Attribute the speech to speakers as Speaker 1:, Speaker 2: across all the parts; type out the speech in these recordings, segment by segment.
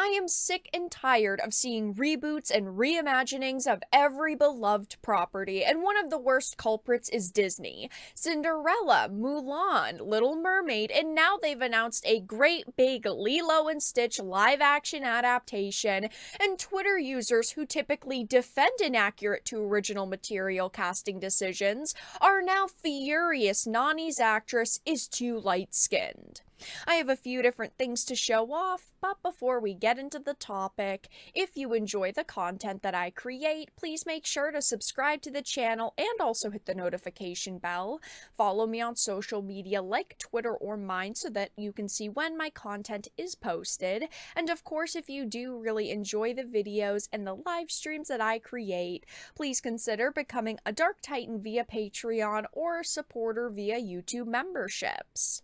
Speaker 1: I am sick and tired of seeing reboots and reimaginings of every beloved property, and one of the worst culprits is Disney. Cinderella, Mulan, Little Mermaid, and now they've announced a great big Lilo and Stitch live-action adaptation, and Twitter users who typically defend inaccurate to original material casting decisions are now furious Nani's actress is too light-skinned. I have a few different things to show off, but before we get into the topic, if you enjoy the content that I create, please make sure to subscribe to the channel and also hit the notification bell. Follow me on social media like Twitter or mine so that you can see when my content is posted. And of course, if you do really enjoy the videos and the live streams that I create, please consider becoming a Dark Titan via Patreon or a supporter via YouTube memberships.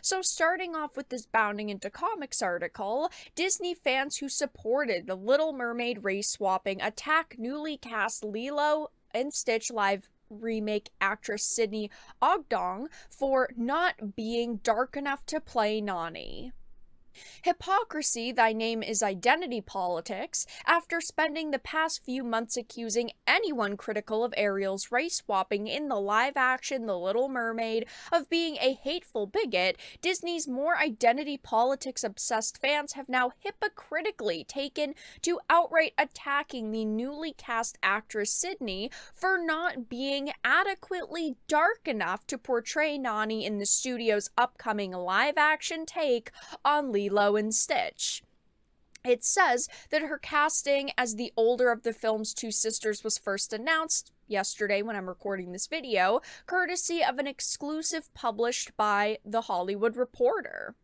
Speaker 1: So starting off with this Bounding into Comics article, Disney fans who supported the Little Mermaid race swapping attack newly cast Lilo and Stitch live remake actress Sydney Agudong for not being dark enough to play Nani. Hypocrisy, thy name is identity politics, after spending the past few months accusing anyone critical of Ariel's race swapping in the live-action The Little Mermaid of being a hateful bigot, Disney's more identity politics-obsessed fans have now hypocritically taken to outright attacking the newly cast actress Sydney for not being adequately dark enough to portray Nani in the studio's upcoming live-action take on Lilo and Stitch. It says that her casting as the older of the film's two sisters was first announced yesterday when I'm recording this video, courtesy of an exclusive published by The Hollywood Reporter.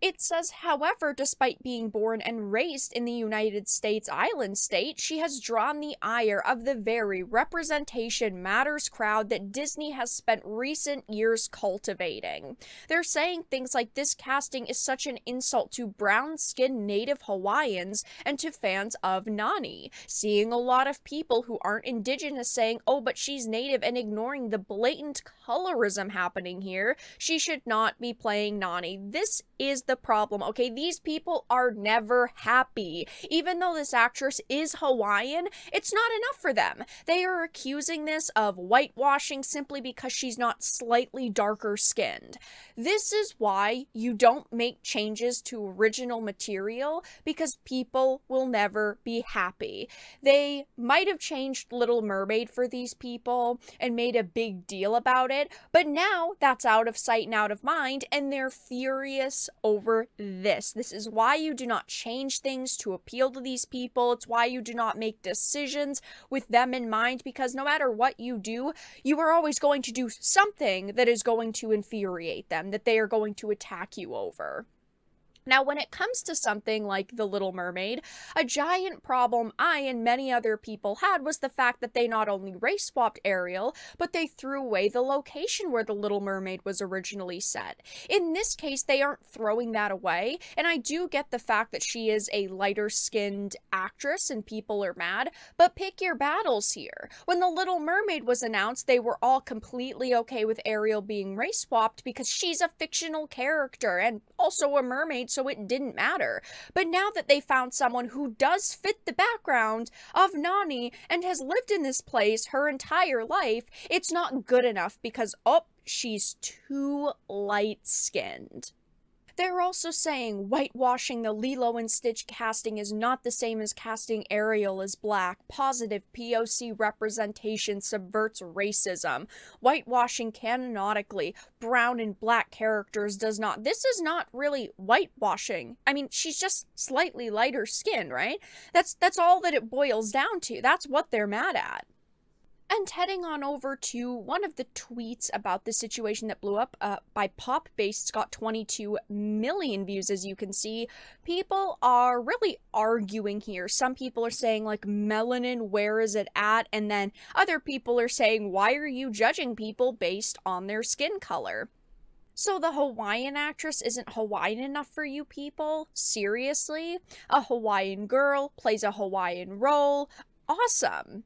Speaker 1: It says, however, despite being born and raised in the United States island state, she has drawn the ire of the very representation matters crowd that Disney has spent recent years cultivating. They're saying things like this casting is such an insult to brown-skinned native Hawaiians and to fans of Nani. Seeing a lot of people who aren't indigenous saying, oh, but she's native, and ignoring the blatant colorism happening here. She should not be playing Nani. This is the problem, okay? These people are never happy. Even though this actress is Hawaiian, it's not enough for them. They are accusing this of whitewashing simply because she's not slightly darker skinned. This is why you don't make changes to original material, because people will never be happy. They might have changed Little Mermaid for these people and made a big deal about it, but now that's out of sight and out of mind, and they're furious over this. This is why you do not change things to appeal to these people. It's why you do not make decisions with them in mind, because no matter what you do, you are always going to do something that is going to infuriate them, that they are going to attack you over. Now, when it comes to something like The Little Mermaid, a giant problem I and many other people had was the fact that they not only race swapped Ariel, but they threw away the location where The Little Mermaid was originally set. In this case, they aren't throwing that away, and I do get the fact that she is a lighter-skinned actress and people are mad, but pick your battles here. When The Little Mermaid was announced, they were all completely okay with Ariel being race swapped because she's a fictional character and also a mermaid, so it didn't matter. But now that they found someone who does fit the background of Nani and has lived in this place her entire life, it's not good enough because, oh, she's too light-skinned. They're also saying whitewashing the Lilo and Stitch casting is not the same as casting Ariel as black. Positive POC representation subverts racism. Whitewashing canonically brown and black characters does not. This is not really whitewashing. I mean, she's just slightly lighter skinned, right? That's all that it boils down to. That's what they're mad at. And heading on over to one of the tweets about the situation that blew up by Pop Based got 22 million views, as you can see. People are really arguing here. Some people are saying, like, melanin, where is it at? And then other people are saying, why are you judging people based on their skin color? So the Hawaiian actress isn't Hawaiian enough for you people? Seriously? A Hawaiian girl plays a Hawaiian role? Awesome.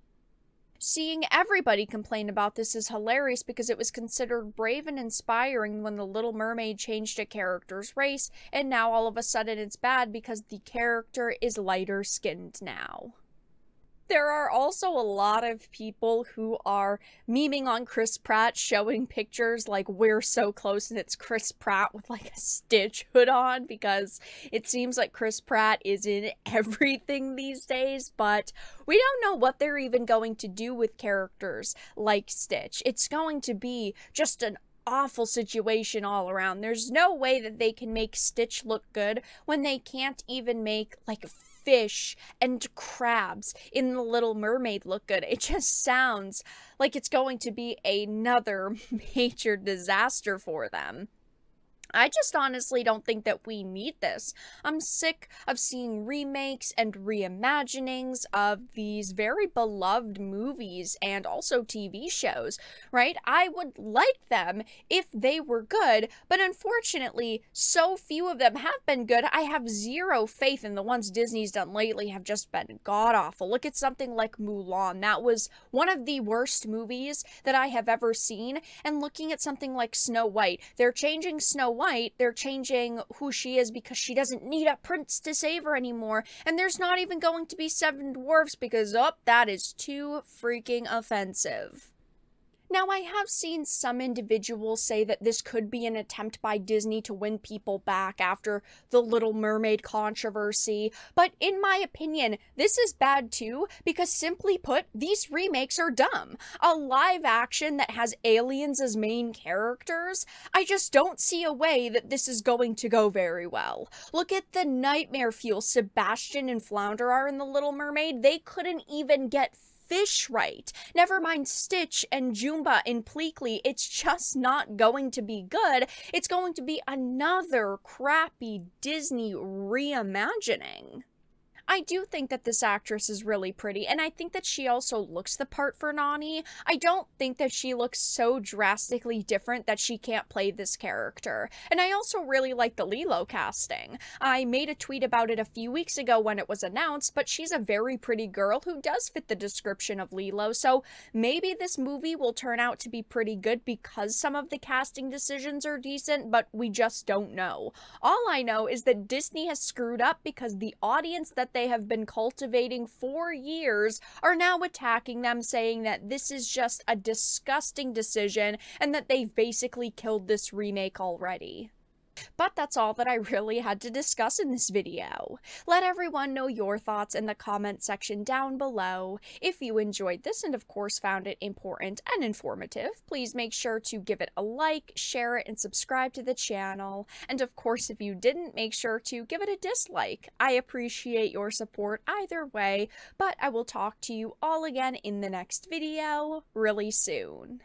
Speaker 1: Seeing everybody complain about this is hilarious because it was considered brave and inspiring when The Little Mermaid changed a character's race, and now all of a sudden it's bad because the character is lighter skinned now. There are also a lot of people who are memeing on Chris Pratt, showing pictures like we're so close and it's Chris Pratt with like a Stitch hood on, because it seems like Chris Pratt is in everything these days, but we don't know what they're even going to do with characters like Stitch. It's going to be just an awful situation all around. There's no way that they can make Stitch look good when they can't even make like fish and crabs in The Little Mermaid look good. It just sounds like it's going to be another major disaster for them. I just honestly don't think that we need this. I'm sick of seeing remakes and reimaginings of these very beloved movies and also TV shows, right? I would like them if they were good, but unfortunately, so few of them have been good. I have zero faith in the ones Disney's done lately have just been god-awful. Look at something like Mulan. That was one of the worst movies that I have ever seen. And looking at something like Snow White, they're changing Snow White, they're changing who she is because she doesn't need a prince to save her anymore, and there's not even going to be 7 dwarfs because, oh, that is too freaking offensive. Now, I have seen some individuals say that this could be an attempt by Disney to win people back after the Little Mermaid controversy, but in my opinion, this is bad too, because simply put, these remakes are dumb. A live action that has aliens as main characters, I just don't see a way that this is going to go very well. Look at the nightmare fuel Sebastian and Flounder are in The Little Mermaid. They couldn't even get fish right. Never mind Stitch and Jumba in Pleakley. It's just not going to be good. It's going to be another crappy Disney reimagining. I do think that this actress is really pretty, and I think that she also looks the part for Nani. I don't think that she looks so drastically different that she can't play this character. And I also really like the Lilo casting. I made a tweet about it a few weeks ago when it was announced, but she's a very pretty girl who does fit the description of Lilo, so maybe this movie will turn out to be pretty good because some of the casting decisions are decent, but we just don't know. All I know is that Disney has screwed up because the audience that they have been cultivating for years are now attacking them, saying that this is just a disgusting decision and that they've basically killed this remake already. But that's all that I really had to discuss in this video. Let everyone know your thoughts in the comment section down below. If you enjoyed this and of course found it important and informative, please make sure to give it a like, share it, and subscribe to the channel. And of course, if you didn't, make sure to give it a dislike. I appreciate your support either way, but I will talk to you all again in the next video really soon.